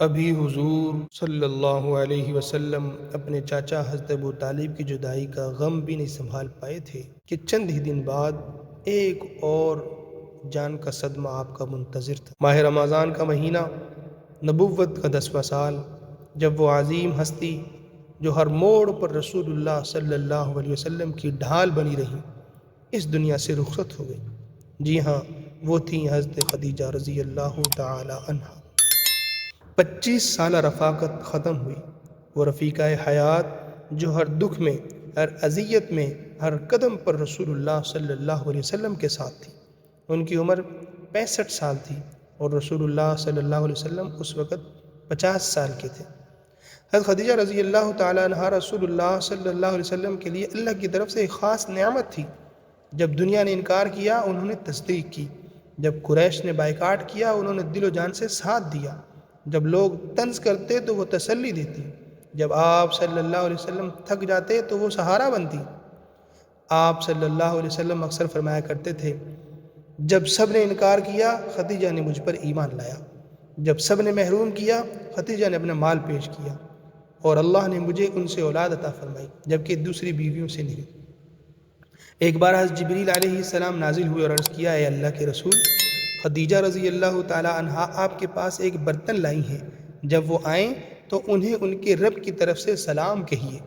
ابھی حضور صلی اللہ علیہ وسلم اپنے چاچا حضرت ابو طالب کی جدائی کا غم بھی نہیں سنبھال پائے تھے کہ چند ہی دن بعد ایک اور جان کا صدمہ آپ کا منتظر تھا۔ ماہ رمضان کا مہینہ، نبوت کا 10واں سال، جب وہ عظیم ہستی جو ہر موڑ پر رسول اللہ صلی اللہ علیہ وسلم کی ڈھال بنی رہی، اس دنیا سے رخصت ہو گئی۔ جی ہاں، وہ تھیں حضرت خدیجہ رضی اللہ تعالی عنہا۔ 25 سالہ رفاقت ختم ہوئی۔ وہ رفیقہ حیات جو ہر دکھ میں، ہر اذیت میں، ہر قدم پر رسول اللہ صلی اللہ علیہ وسلم کے ساتھ تھی۔ ان کی عمر 65 سال تھی اور رسول اللہ صلی اللہ علیہ وسلم اس وقت 50 سال کے تھے۔ حضرت خدیجہ رضی اللہ تعالی عنہا رسول اللہ صلی اللہ علیہ وسلم کے لیے اللہ کی طرف سے ایک خاص نعمت تھی۔ جب دنیا نے انکار کیا، انہوں نے تصدیق کی۔ جب قریش نے بائیکاٹ کیا، انہوں نے دل و جان سے ساتھ دیا۔ جب لوگ طنز کرتے تو وہ تسلی دیتی۔ جب آپ صلی اللہ علیہ وسلم تھک جاتے تو وہ سہارا بنتی۔ آپ صلی اللہ علیہ وسلم اکثر فرمایا کرتے تھے، جب سب نے انکار کیا، خدیجہ نے مجھ پر ایمان لایا۔ جب سب نے محروم کیا، خدیجہ نے اپنا مال پیش کیا، اور اللہ نے مجھے ان سے اولاد عطا فرمائی، جبکہ دوسری بیویوں سے نہیں۔ ایک بار حضرت جبریل علیہ السلام نازل ہوئے اور عرض کیا، اے اللہ کے رسول، خدیجہ رضی اللہ تعالی عنہا آپ کے پاس ایک برتن لائی ہیں، جب وہ آئیں تو انہیں ان کے رب کی طرف سے سلام کہیے،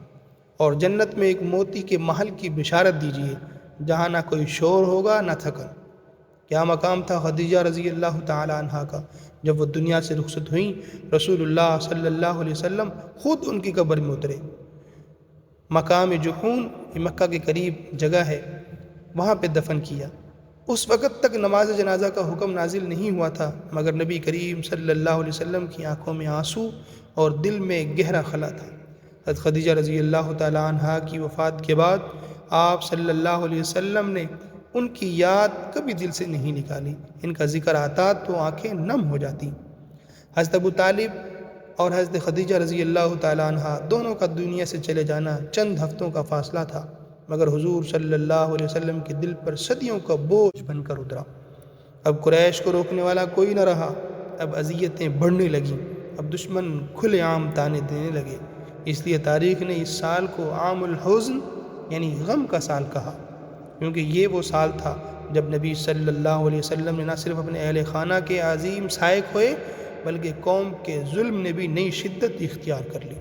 اور جنت میں ایک موتی کے محل کی بشارت دیجیے جہاں نہ کوئی شور ہوگا نہ تھکن۔ کیا مقام تھا خدیجہ رضی اللہ تعالی عنہا کا! جب وہ دنیا سے رخصت ہوئیں، رسول اللہ صلی اللہ علیہ وسلم خود ان کی قبر میں اترے۔ مقام جحون مکہ کے قریب جگہ ہے، وہاں پہ دفن کیا۔ اس وقت تک نماز جنازہ کا حکم نازل نہیں ہوا تھا، مگر نبی کریم صلی اللہ علیہ وسلم کی آنکھوں میں آنسو اور دل میں گہرا خلا تھا۔ حضرت خدیجہ رضی اللہ تعالی عنہا کی وفات کے بعد آپ صلی اللہ علیہ وسلم نے ان کی یاد کبھی دل سے نہیں نکالی۔ ان کا ذکر آتا تو آنکھیں نم ہو جاتی۔ حضرت ابو طالب اور حضرت خدیجہ رضی اللہ تعالی عنہا دونوں کا دنیا سے چلے جانا چند ہفتوں کا فاصلہ تھا، مگر حضور صلی اللہ علیہ وسلم کے دل پر صدیوں کا بوجھ بن کر اترا۔ اب قریش کو روکنے والا کوئی نہ رہا۔ اب اذیتیں بڑھنے لگیں، اب دشمن کھلے عام طعنے دینے لگے۔ اس لیے تاریخ نے اس سال کو عام الحزن یعنی غم کا سال کہا، کیونکہ یہ وہ سال تھا جب نبی صلی اللہ علیہ وسلم نے نہ صرف اپنے اہل خانہ کے عظیم سائے کھوئے، بلکہ قوم کے ظلم نے بھی نئی شدت اختیار کر لی۔